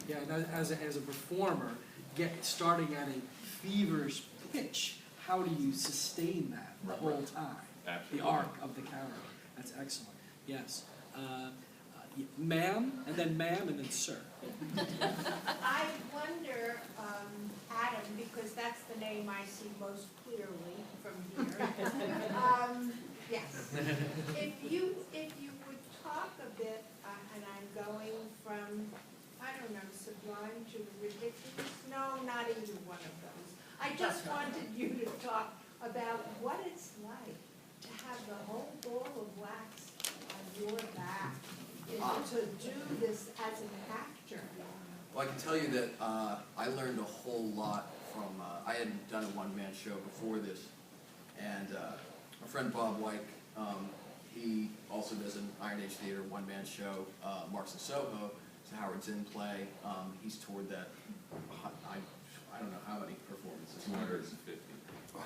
Yeah, and as a performer, starting at a feverish pitch, how do you sustain that the whole time? Absolutely. The arc of the character. That's excellent. Yes. Ma'am, and then ma'am, and then sir. I wonder, Adam, because that's the name I see most clearly from here. Yes. If you would talk a bit, and I'm going from, I don't know, sublime to ridiculous. No, not either one of those. I just wanted you to talk about what it's like to have the whole ball of wax on your back, to do this as an actor. Well, I can tell you that I learned a whole lot from, I hadn't done a one-man show before this, and my friend Bob White, he also does an Iron Age Theater one-man show, Marks in Soho. It's a Howard Zinn play. He's toured that, I don't know how many performances. 250.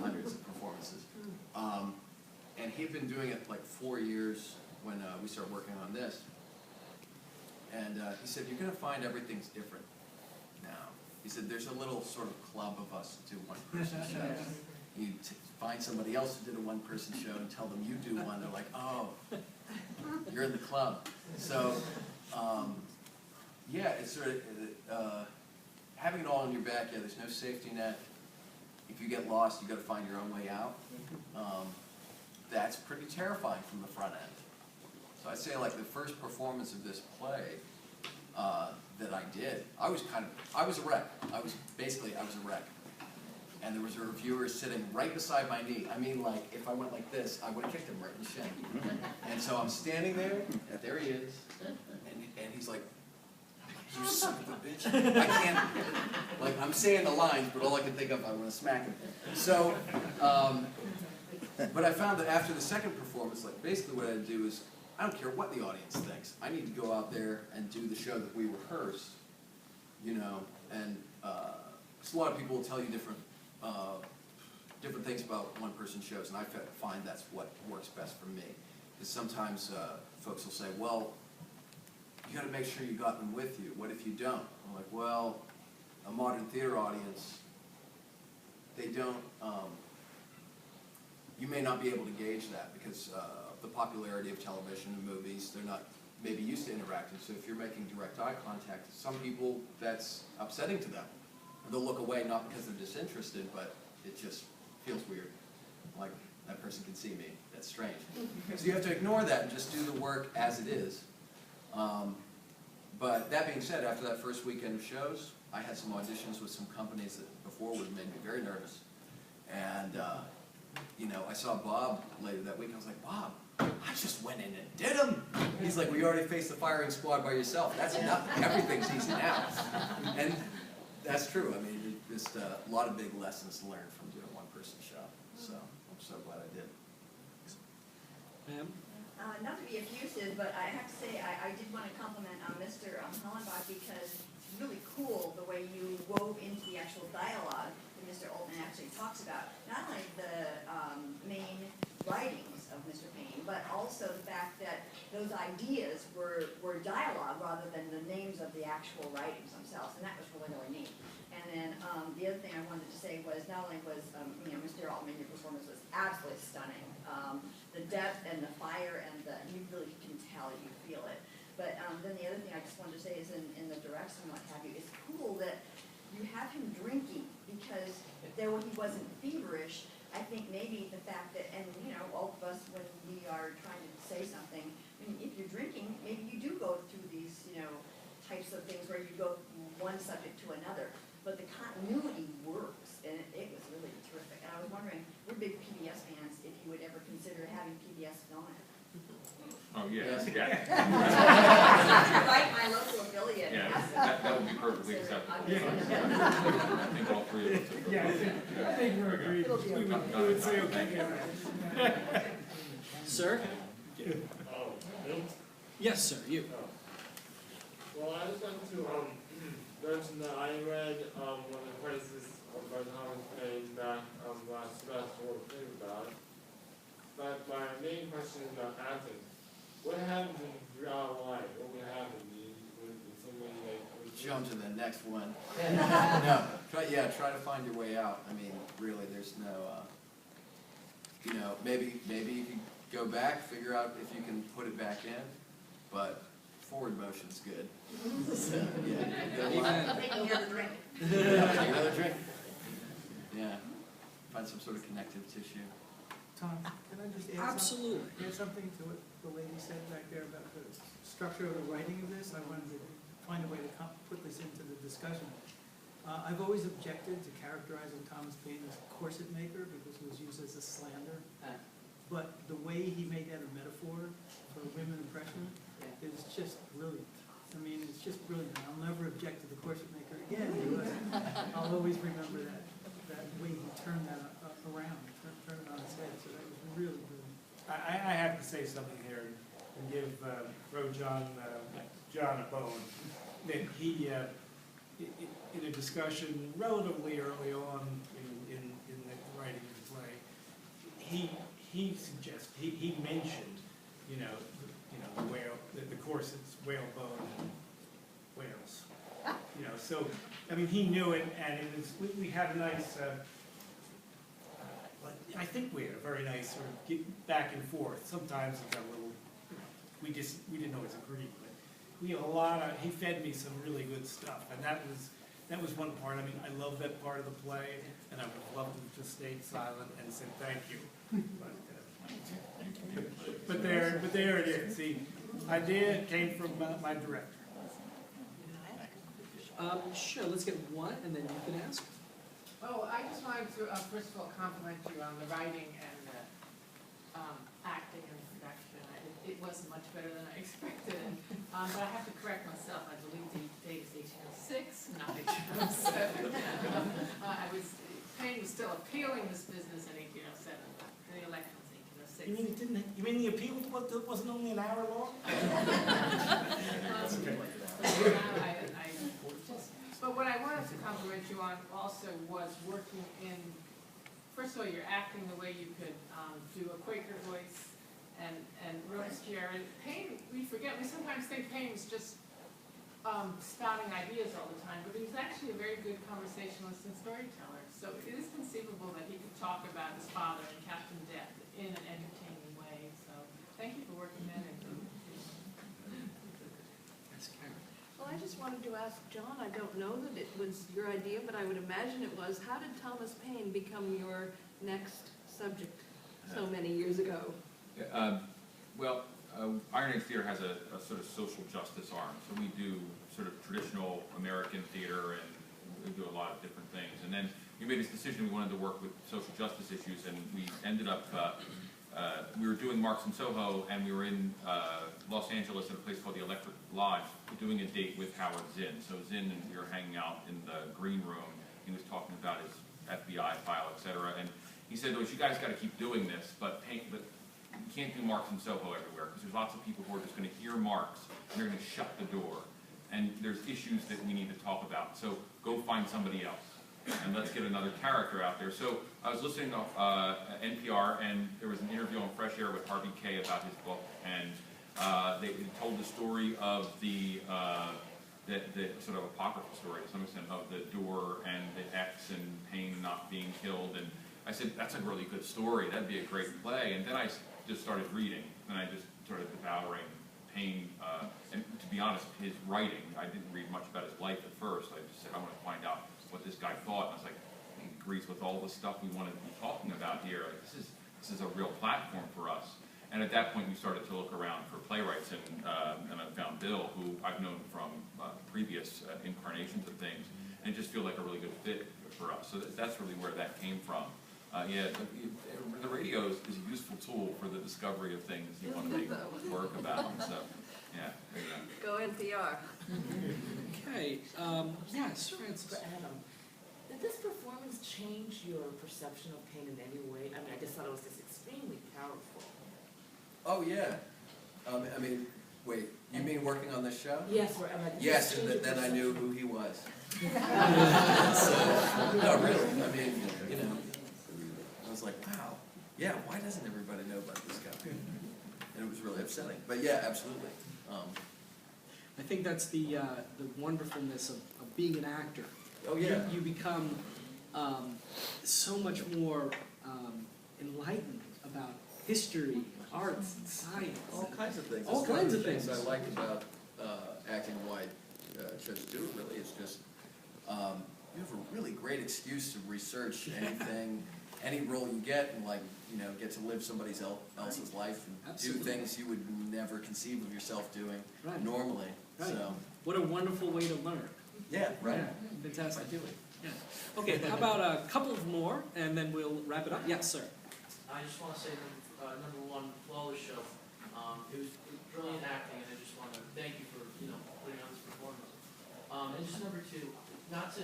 Hundreds of performances. And he'd been doing it like 4 years when we started working on this. And he said, you're going to find everything's different now. He said, there's a little sort of club of us who do one-person shows. You find somebody else who did a one-person show and tell them you do one. They're like, oh, you're in the club. So, yeah, it's sort of having it all on your back. Yeah, there's no safety net. If you get lost, you got to find your own way out. That's pretty terrifying from the front end. So I'd say like the first performance of this play that I did, I was a wreck. I was a wreck. And there was a reviewer sitting right beside my knee. I mean, like, if I went like this, I would have kicked him right in the shin. And so I'm standing there, and there he is, and he's like, you son of a bitch. I can't, like, I'm saying the lines, but all I can think of, I want to smack him. So, but I found that after the second performance, like, basically what I do is, I don't care what the audience thinks. I need to go out there and do the show that we rehearsed, you know, and because a lot of people will tell you different things about one-person shows, and I find that's what works best for me. Because sometimes folks will say, well, you got to make sure you got them with you. What if you don't? I'm like, well, a modern theater audience, they don't, you may not be able to gauge that because the popularity of television and movies, they're not maybe used to interacting. So if you're making direct eye contact, some people, that's upsetting to them. They'll look away not because they're disinterested, but it just feels weird. Like, that person can see me. That's strange. So you have to ignore that and just do the work as it is. But that being said, after that first weekend of shows, I had some auditions with some companies that before would have made me very nervous. And, you know, I saw Bob later that week. I was like, Bob, I just went in and did them. He's like, well, you already faced the firing squad by yourself. That's nothing. Everything's easy now. And that's true. I mean, just a lot of big lessons learned from doing a one-person show. So I'm so glad I did. Ma'am? Not to be effusive, but I have to say I did want to compliment Mr. Hollenbach because it's really cool the way you wove into the actual dialogue that Mr. Altman actually talks about. Not only the main writings of Mr. Paine, but also the fact that those ideas were dialogue rather than the names of the actual writings themselves, and that was really, really neat. And then the other thing I wanted to say was not only was, you know, Mr. Altman, your performance was absolutely stunning. The depth and the fire and you really can tell, you feel it. But then the other thing I just wanted to say is in the direction and what have you, it's cool that you have him drinking because though he wasn't feverish, I think maybe the fact that, and you know, all of us when we are trying to say something, I mean, if you're drinking, maybe you do go through these, you know, types of things where you go from one subject to another. But the continuity works, and it was really terrific. And I was wondering, we're big PBS fans, if you would ever consider having PBS film it. Oh, yeah. Yeah. Right, my local affiliate. Yeah, that would be perfectly acceptable. I think all three of us. Yeah, I think we're agreed. We would say okay. Sir? Oh, Bill? Yes, sir, you. Well, I just want to mention that I read one of the phrases of Berton Paine back last semester or think about it. But my main question is about acting. What happens in real life? What would happen? Would somebody like would jump to the next one. No, try to find your way out. I mean, really, there's no, maybe you can go back, figure out if you can put it back in, but forward motion's good. So, yeah. Take another drink. Take another drink. Yeah. Find some sort of connective tissue. Tom, can I just add Absolutely. something to what the lady said back there about the structure of the writing of this? I wanted to find a way to put this into the discussion. I've always objected to characterizing Thomas Paine as a corset maker because it was used as a slander. But the way he made that a metaphor for women impression is just brilliant. I mean, it's just brilliant. I'll never object to the corset maker again because I'll always remember that way he turned that around, turned it on its head. So that was really brilliant. I have to say something here and give John a bone. That he, in a discussion relatively early on in the writing of the play, he suggested, he mentioned, the whale, the corsets, whalebone, and whales. So, I mean, he knew it, and it was, we had a nice, I think we had a very nice sort of back and forth. Sometimes it got a little, we didn't always agree, but we had a lot of, he fed me some really good stuff, and that was one part. I mean, I love that part of the play, and I would have loved him to stay silent and said thank you. But there it is. The idea came from my director. Sure, let's get one, and then you can ask. Oh, I just wanted to, first of all, compliment you on the writing and the acting and production. It wasn't much better than I expected. But I have to correct myself. I believe the date is 1806, not 1807. Paine was still appealing this business in 1807. The election was 1806. You mean the appeal wasn't only an hour long? But what I wanted to compliment you on also was working in, first of all, you're acting the way you could do a Quaker voice and Robespierre. And Paine, we sometimes think Paine was just spouting ideas all the time, but he was actually a very good conversationalist and storyteller. So it is conceivable that he could talk about his father and Captain Death in an entertaining way. So thank you for working that into. Well, I just wanted to ask John, I don't know that it was your idea, but I would imagine it was. How did Thomas Paine become your next subject so many years ago? Iron Age Theater has a sort of social justice arm. So we do sort of traditional American theater, and we do a lot of different things. And then we made this decision we wanted to work with social justice issues, and we ended up, we were doing Marks in Soho, and we were in Los Angeles at a place called the Electric Lodge, doing a date with Howard Zinn. So Zinn and we were hanging out in the green room. He was talking about his FBI file, et cetera. And he said, "Oh, you guys got to keep doing this, but you can't do Marks in Soho everywhere because there's lots of people who are just going to hear Marks and they're going to shut the door. And there's issues that we need to talk about. So go find somebody else. And let's get another character out there." So I was listening to NPR, and there was an interview on Fresh Air with Harvey Kay about his book, and they told the story of the sort of apocryphal story to some extent of the door and the X and Paine not being killed. And I said, that's a really good story. That'd be a great play. And then I just started reading, and I just started devouring Paine. And to be honest, his writing, I didn't read much about his life at first. I just said, I want to find out what this guy thought. And I was like, he agrees with all the stuff we wanted to be talking about here. Like, this is a real platform for us. And at that point, we started to look around for playwrights, and I found Bill, who I've known from previous incarnations of things, and just feel like a really good fit for us. So that's really where that came from. The radio is a useful tool for the discovery of things you want to make work about. So, yeah. Go NPR. Okay, yes, Francis. For Adam, did this performance change your perception of Paine in any way? I mean, I just thought it was just extremely powerful. Oh, yeah. I mean, wait, you mean working on this show? Yes, yes, and then I knew who he was. No, really, I mean, I was like, wow, yeah, why doesn't everybody know about this guy? And it was really upsetting. But yeah, absolutely. I think that's the wonderfulness of being an actor. Oh, yeah. You become so much more enlightened about history, and arts, and science. All kinds of things. All That's one kinds of of the things things. I like about acting and why I chose to do it really is just, you have a really great excuse to research anything, any role you get, and like, you know, get to live somebody else's life and Absolutely. do things you would never conceive of yourself doing Right. normally. Right. So, What a wonderful way to learn. yeah, right. Yeah, fantastic. I do it. Yeah. Okay, how about a couple of more, and then we'll wrap it up? Yes, sir. I just want to say, number one, flawless show. It was brilliant acting, and I just want to thank you for, putting on this performance. And just number two, not to,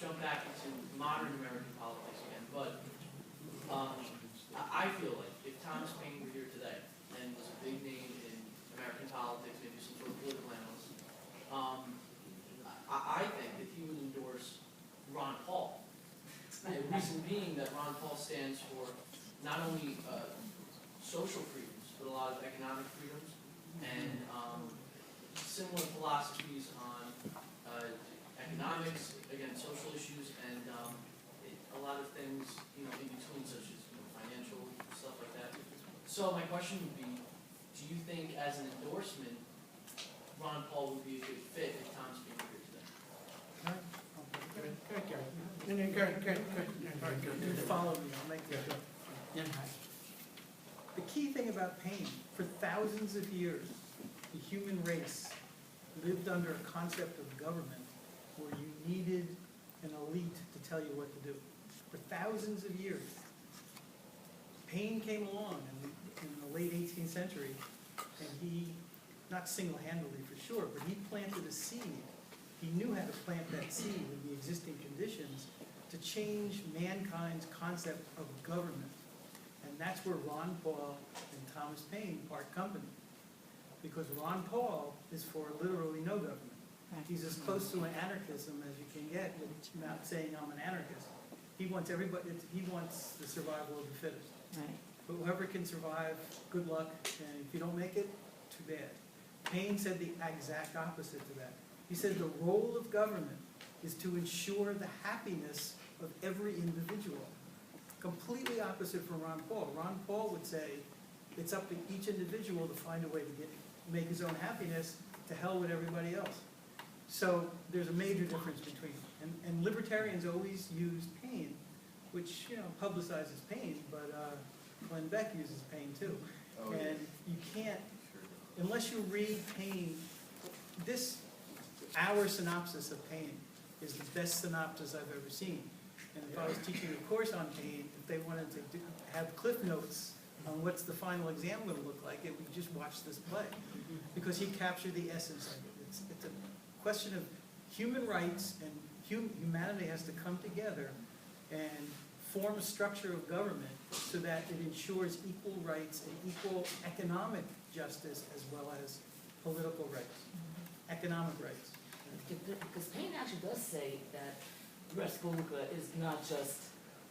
jump back into modern American politics again, but I feel like if Thomas Paine were here today and was a big name in American politics, maybe some sort of political analyst, I think that he would endorse Ron Paul. The reason being that Ron Paul stands for not only social freedoms, but a lot of economic freedoms and similar philosophies on economics, again, social issues, and a lot of things, in between, such as financial stuff like that. So my question would be, do you think, as an endorsement, Ron Paul would be a good fit if Tom's being here today? Follow me, I'll make this go. The key thing about Paine, for thousands of years, the human race lived under a concept of government where you needed an elite to tell you what to do. For thousands of years. Paine came along in the late 18th century, and he, not single-handedly for sure, but he planted a seed. He knew how to plant that seed with the existing conditions to change mankind's concept of government. And that's where Ron Paul and Thomas Paine part company. Because Ron Paul is for literally no government. He's as close to an anarchism as you can get without saying I'm an anarchist. He wants everybody, he wants the survival of the fittest. Right. But whoever can survive, good luck, and if you don't make it, too bad. Paine said the exact opposite to that. He said the role of government is to ensure the happiness of every individual. Completely opposite from Ron Paul. Ron Paul would say it's up to each individual to find a way to make his own happiness, to hell with everybody else. So there's a major difference between them. And libertarians always use Paine, which, publicizes Paine, but Glenn Beck uses Paine too. Oh, yeah. And you can't, unless you read Paine, our synopsis of Paine is the best synopsis I've ever seen. And if I was teaching a course on Paine, if they wanted to have cliff notes on what's the final exam going to look like, it would just watch this play. Because he captured the essence of it. It's a question of human rights, and humanity has to come together and form a structure of government so that it ensures equal rights and equal economic justice as well as political rights, economic rights. Because Paine actually does say that res publica is not just,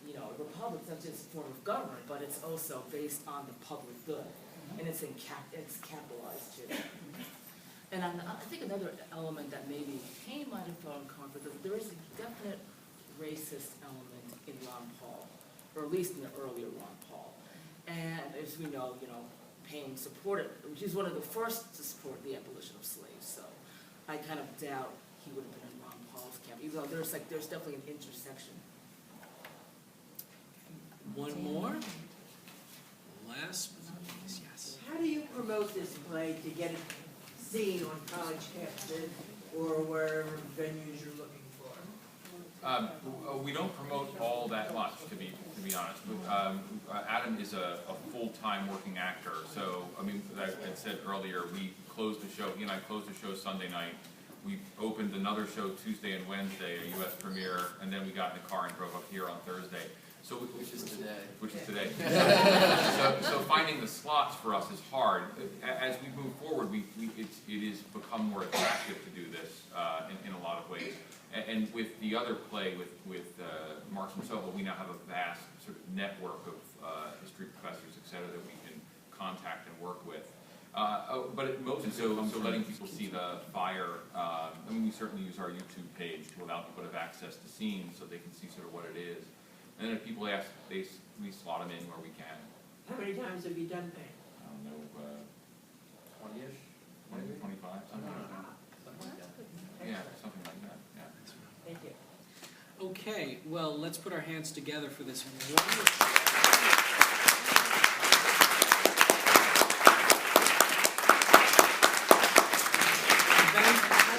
a republic, it's not just a form of government, but it's also based on the public good. And it's capitalized too. And I think another element that maybe Paine might have thrown in conflict, that there is a definite racist element in Ron Paul, or at least in the earlier Ron Paul. And as we know, Paine supported, he's one of the first to support the abolition of slaves, so I kind of doubt he would have been in Ron Paul's camp, even though there's definitely an intersection. One more. Last but not least, yes. How do you promote this play to get it seen on college campuses or wherever venues you're looking for? We don't promote all that much, to be honest. Adam is a full-time working actor, so like I said earlier, we closed the show. He and I closed the show Sunday night. We opened another show Tuesday and Wednesday, a U.S. premiere, and then we got in the car and drove up here on Thursday. So Which is today. Which is today. So finding the slots for us is hard. As we move forward, it is become more attractive to do this in a lot of ways. And with the other play with Marx and Soho, we now have a vast sort of network of history professors, et cetera, that we can contact and work with. So letting people see the fire, I mean, we certainly use our YouTube page to allow people to have access to scenes so they can see sort of what it is. And then if people ask, we slot them in where we can. How many times have you done Paine? I don't know, 20-ish, 20, 25, something like that. Yeah, something like that, yeah. Thank you. Okay, well, let's put our hands together for this wonderful.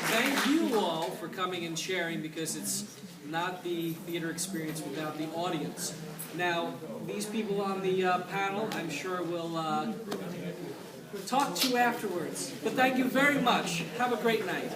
Thank you all for coming and sharing, because it's not the theater experience without the audience. Now, these people on the panel, I'm sure will talk to you afterwards. But thank you very much. Have a great night.